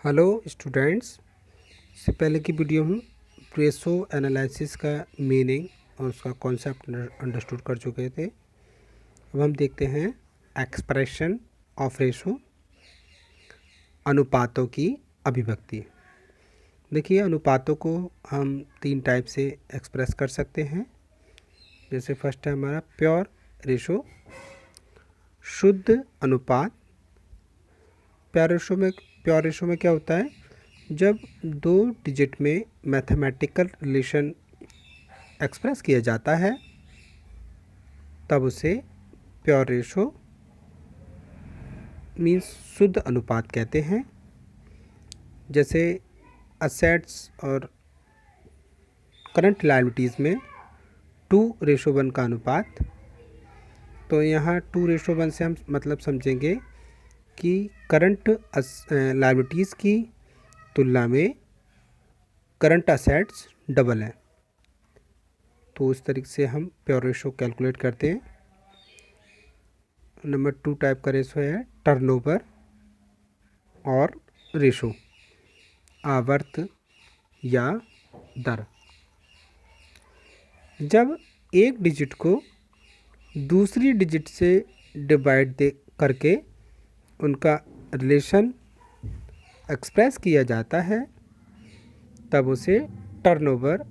Hello students. से पहले की वीडियो हम रेशो एनालिसिस का मीनिंग और उसका कॉन्सेप्ट अंडरस्टूड कर चुके थे। अब हम देखते हैं एक्सप्रेशन ऑफ रेशो, अनुपातों की अभिव्यक्ति। देखिए, अनुपातों को हम तीन टाइप से एक्सप्रेस कर सकते हैं। जैसे फर्स्ट है हमारा प्योर रेशो, शुद्ध अनुपात। प्योर रेशो में क्या होता है, जब दो डिजिट में मैथमेटिकल रिलेशन एक्सप्रेस किया जाता है तब उसे प्योर रेशो मीन्स शुद्ध अनुपात कहते हैं। जैसे असेट्स और करंट लायबिलिटीज़ में 2:1 का अनुपात। तो यहाँ 2:1 से हम मतलब समझेंगे कि करंट लायबिलिटीज़ की तुलना में करंट असेट्स डबल हैं। तो उस तरीके से हम प्योर रेशो कैलकुलेट करते हैं। नंबर 2 टाइप का रेशो है टर्नओवर और रेशो, आवर्त या दर। जब एक डिजिट को दूसरी डिजिट से डिवाइड करके उनका रिलेशन एक्सप्रेस किया जाता है तब उसे टर्नओवर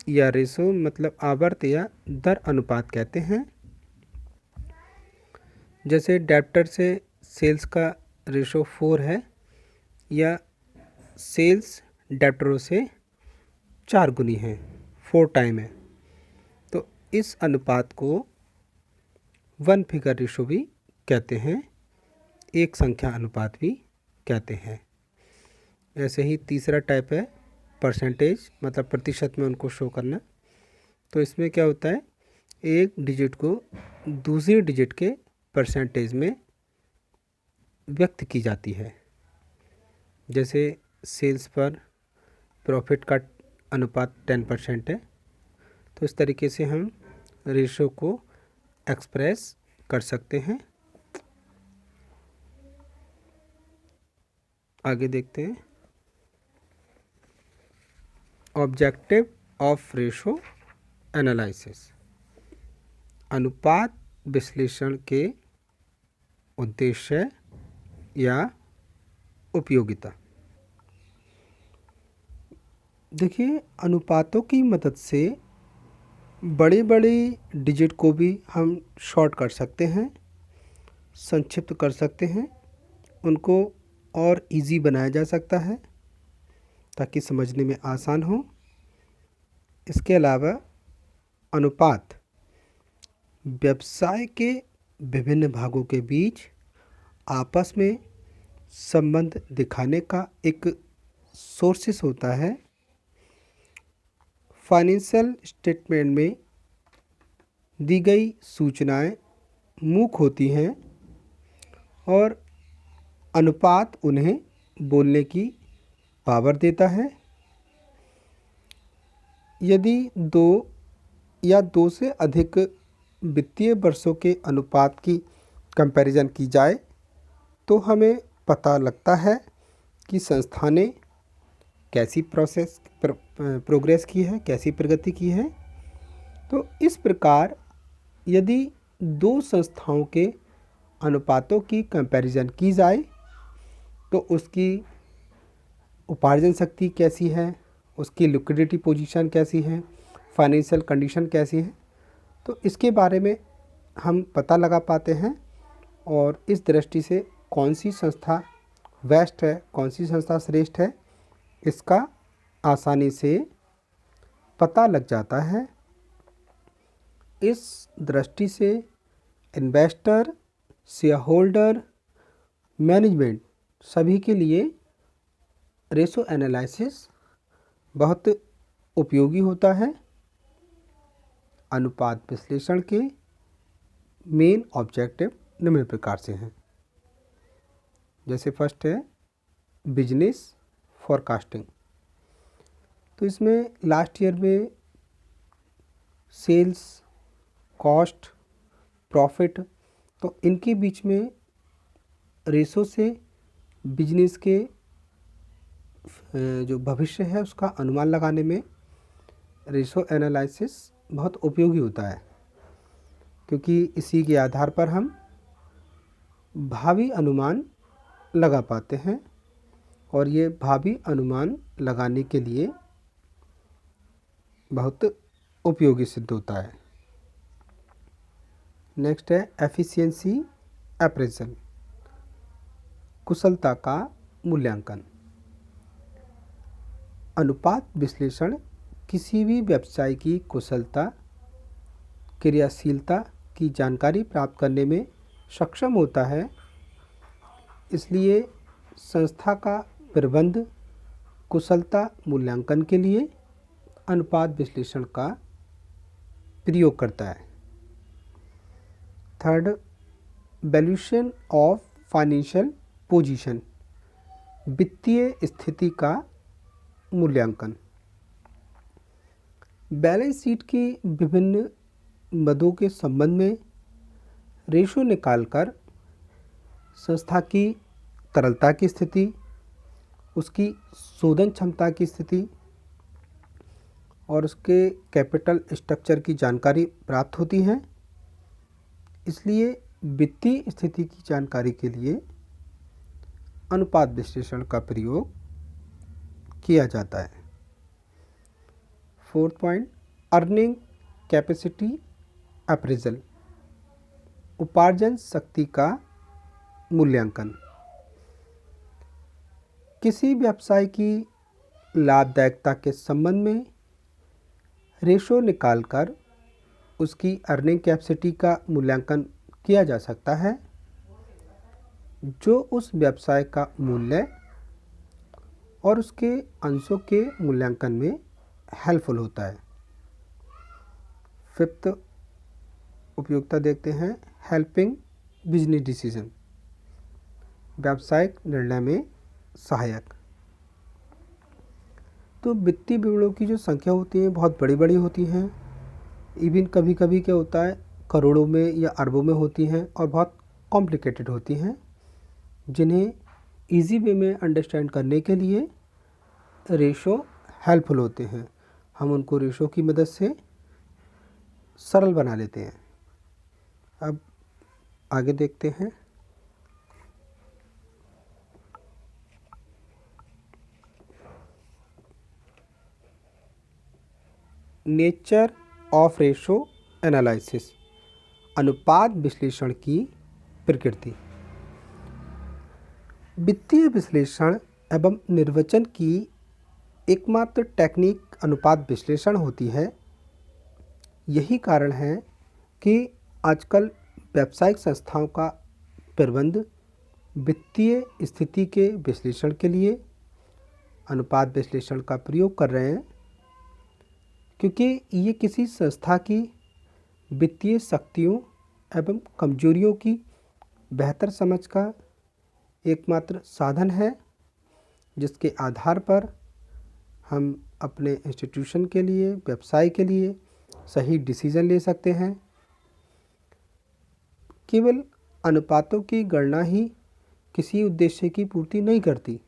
या रेशो मतलब आवर्त या दर अनुपात कहते हैं। जैसे डेब्टर से सेल्स का रेशो 4 है या सेल्स डेब्टरों से 4 गुनी है, 4 टाइम है, तो इस अनुपात को 1 फिगर रेशो भी कहते हैं, एक संख्या अनुपात भी कहते हैं। ऐसे ही तीसरा टाइप है परसेंटेज, मतलब प्रतिशत में उनको शो करना। तो इसमें क्या होता है, एक डिजिट को दूसरी डिजिट के परसेंटेज में व्यक्त की जाती है। जैसे सेल्स पर प्रॉफिट का अनुपात 10% है, तो इस तरीके से हम रेशो को एक्सप्रेस कर सकते हैं। आगे देखते हैं ऑब्जेक्टिव ऑफ रेशो एनालिसिस, अनुपात विश्लेषण के उद्देश्य या उपयोगिता। देखिए, अनुपातों की मदद से बड़े बड़े डिजिट को भी हम शॉर्ट कर सकते हैं, संक्षिप्त कर सकते हैं, उनको और इजी बनाया जा सकता है ताकि समझने में आसान हो। इसके अलावा अनुपात व्यवसाय के विभिन्न भागों के बीच आपस में संबंध दिखाने का एक सोर्सेस होता है। फाइनेंशियल स्टेटमेंट में दी गई सूचनाएं मूक होती हैं और अनुपात उन्हें बोलने की पावर देता है। यदि दो या दो से अधिक वित्तीय वर्षों के अनुपात की कंपैरिजन की जाए तो हमें पता लगता है कि संस्था ने कैसी प्रोग्रेस की है, कैसी प्रगति की है। तो इस प्रकार यदि दो संस्थाओं के अनुपातों की कंपैरिजन की जाए तो उसकी उपार्जन शक्ति कैसी है, उसकी लिक्विडिटी पोजीशन कैसी है, फाइनेंशियल कंडीशन कैसी है, तो इसके बारे में हम पता लगा पाते हैं। और इस दृष्टि से कौन सी संस्था बेस्ट है, कौन सी संस्था श्रेष्ठ है, इसका आसानी से पता लग जाता है। इस दृष्टि से इन्वेस्टर, शेयर होल्डर, मैनेजमेंट सभी के लिए रेशो एनालिसिस बहुत उपयोगी होता है। अनुपात विश्लेषण के मेन ऑब्जेक्टिव निम्न प्रकार से हैं। जैसे फर्स्ट है बिजनेस फोरकास्टिंग। तो इसमें लास्ट ईयर में सेल्स, कॉस्ट, प्रॉफिट, तो इनके बीच में रेशो से बिजनेस के जो भविष्य है उसका अनुमान लगाने में रेशो एनालिसिस बहुत उपयोगी होता है, क्योंकि इसी के आधार पर हम भावी अनुमान लगा पाते हैं और ये भावी अनुमान लगाने के लिए बहुत उपयोगी सिद्ध होता है। नेक्स्ट है एफिशिएंसी अप्रेजल, कुशलता का मूल्यांकन। अनुपात विश्लेषण किसी भी व्यवसाय की कुशलता, क्रियाशीलता की जानकारी प्राप्त करने में सक्षम होता है। इसलिए संस्था का प्रबंध कुशलता मूल्यांकन के लिए अनुपात विश्लेषण का प्रयोग करता है। Third, valuation of financial position, वित्तीय स्थिति का मूल्यांकन। बैलेंस शीट की विभिन्न मदों के संबंध में रेशो निकालकर संस्था की तरलता की स्थिति, उसकी शोधन क्षमता की स्थिति और उसके कैपिटल स्ट्रक्चर की जानकारी प्राप्त होती है। इसलिए वित्तीय स्थिति की जानकारी के लिए अनुपात विश्लेषण का प्रयोग किया जाता है। Fourth point, earning capacity appraisal, उपार्जन शक्ति का मूल्यांकन। किसी व्यवसाय की लाभदायकता के संबंध में रेशो निकालकर उसकी अर्निंग कैपेसिटी का मूल्यांकन किया जा सकता है, जो उस व्यवसाय का मूल्य और उसके अंशों के मूल्यांकन में हेल्पफुल होता है। फिफ्थ उपयोगिता देखते हैं, हेल्पिंग बिजनेस डिसीजन, व्यावसायिक निर्णय में सहायक। तो वित्तीय विवरणों की जो संख्या होती है बहुत बड़ी बड़ी होती हैं। इवन कभी कभी क्या होता है करोड़ों में या अरबों में होती हैं और बहुत कॉम्प्लिकेटेड होती हैं, जिन्हें इजी वे में अंडरस्टैंड करने के लिए रेशो हेल्पफुल होते हैं। हम उनको रेशो की मदद से सरल बना लेते हैं। अब आगे देखते हैं। नेचर ऑफ रेशो एनालिसिस, अनुपात विश्लेषण की प्रकृति। वित्तीय विश्लेषण एवं निर्वचन की एकमात्र टेक्निक अनुपात विश्लेषण होती है। यही कारण है कि आजकल व्यावसायिक संस्थाओं का प्रबंध वित्तीय स्थिति के विश्लेषण के लिए अनुपात विश्लेषण का प्रयोग कर रहे हैं, क्योंकि ये किसी संस्था की वित्तीय शक्तियों एवं कमजोरियों की बेहतर समझ का एकमात्र साधन है, जिसके आधार पर हम अपने इंस्टीट्यूशन के लिए, व्यवसाय के लिए सही डिसीजन ले सकते हैं। केवल अनुपातों की गणना ही किसी उद्देश्य की पूर्ति नहीं करती।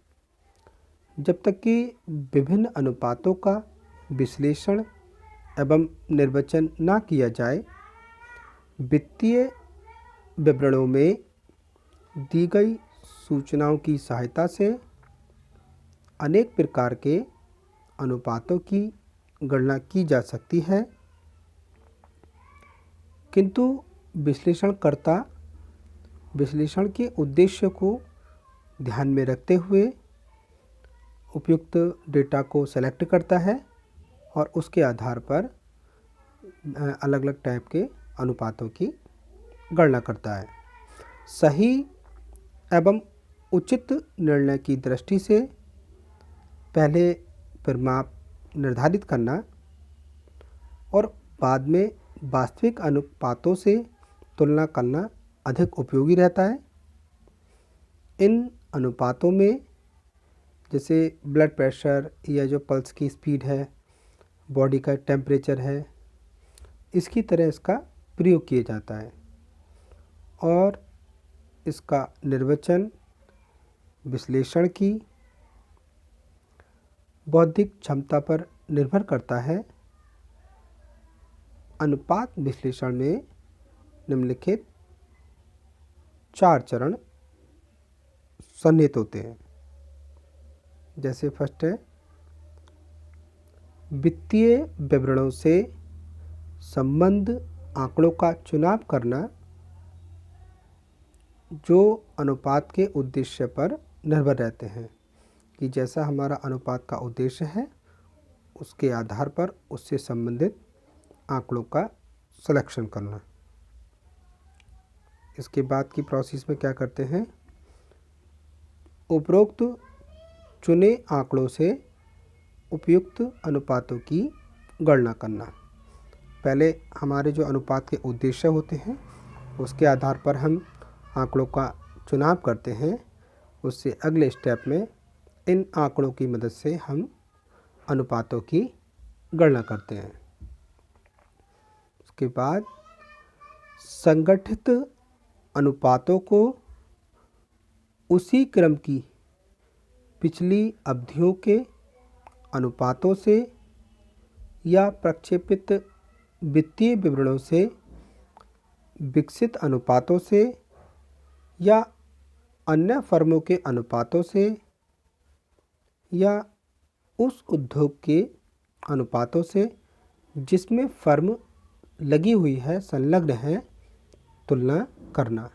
जब तक कि विभिन्न अनुपातों का विश्लेषण एवं निर्वचन ना किया जाए, वित्तीय विवरणों में दी गई सूचनाओं की सहायता से अनेक प्रकार के अनुपातों की गणना की जा सकती है, किंतु विश्लेषणकर्ता विश्लेषण के उद्देश्य को ध्यान में रखते हुए उपयुक्त डेटा को सेलेक्ट करता है और उसके आधार पर अलग अलग टाइप के अनुपातों की गणना करता है। सही एवं उचित निर्णय की दृष्टि से पहले परिमाप निर्धारित करना और बाद में वास्तविक अनुपातों से तुलना करना अधिक उपयोगी रहता है। इन अनुपातों में जैसे ब्लड प्रेशर या जो पल्स की स्पीड है, बॉडी का टेम्परेचर है, इसकी तरह इसका प्रयोग किया जाता है और इसका निर्वचन विश्लेषण की बौद्धिक क्षमता पर निर्भर करता है। अनुपात विश्लेषण में निम्नलिखित 4 चरण सन्निहित होते हैं। जैसे फर्स्ट है वित्तीय विवरणों से संबंध आंकड़ों का चुनाव करना, जो अनुपात के उद्देश्य पर निर्भर रहते हैं कि जैसा हमारा अनुपात का उद्देश्य है उसके आधार पर उससे संबंधित आंकड़ों का सिलेक्शन करना। इसके बाद की प्रोसेस में क्या करते हैं, उपरोक्त चुने आंकड़ों से उपयुक्त अनुपातों की गणना करना। पहले हमारे जो अनुपात के उद्देश्य होते हैं उसके आधार पर हम आंकड़ों का चुनाव करते हैं। उससे अगले स्टेप में इन आंकड़ों की मदद से हम अनुपातों की गणना करते हैं। उसके बाद संगठित अनुपातों को उसी क्रम की पिछली अवधियों के अनुपातों से या प्रक्षेपित वित्तीय विवरणों से विकसित अनुपातों से या अन्य फर्मों के अनुपातों से या उस उद्योग के अनुपातों से जिसमें फर्म लगी हुई है, संलग्न है, तुलना करना।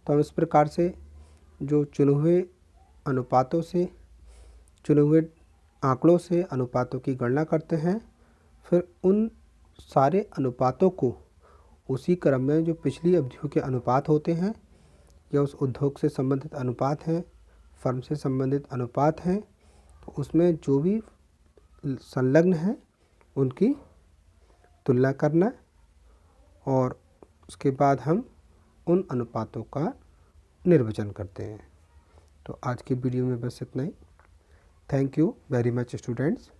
तो हम इस प्रकार से जो चुने हुए अनुपातों से, चुने हुए आंकड़ों से अनुपातों की गणना करते हैं। फिर उन सारे अनुपातों को उसी क्रम में जो पिछली अवधियों के अनुपात होते हैं या उस उद्योग से संबंधित अनुपात हैं, फर्म से संबंधित अनुपात हैं, तो उसमें जो भी संलग्न हैं उनकी तुलना करना और उसके बाद हम उन अनुपातों का निर्वचन करते हैं। तो आज की वीडियो में बस इतना ही। Thank you very much students.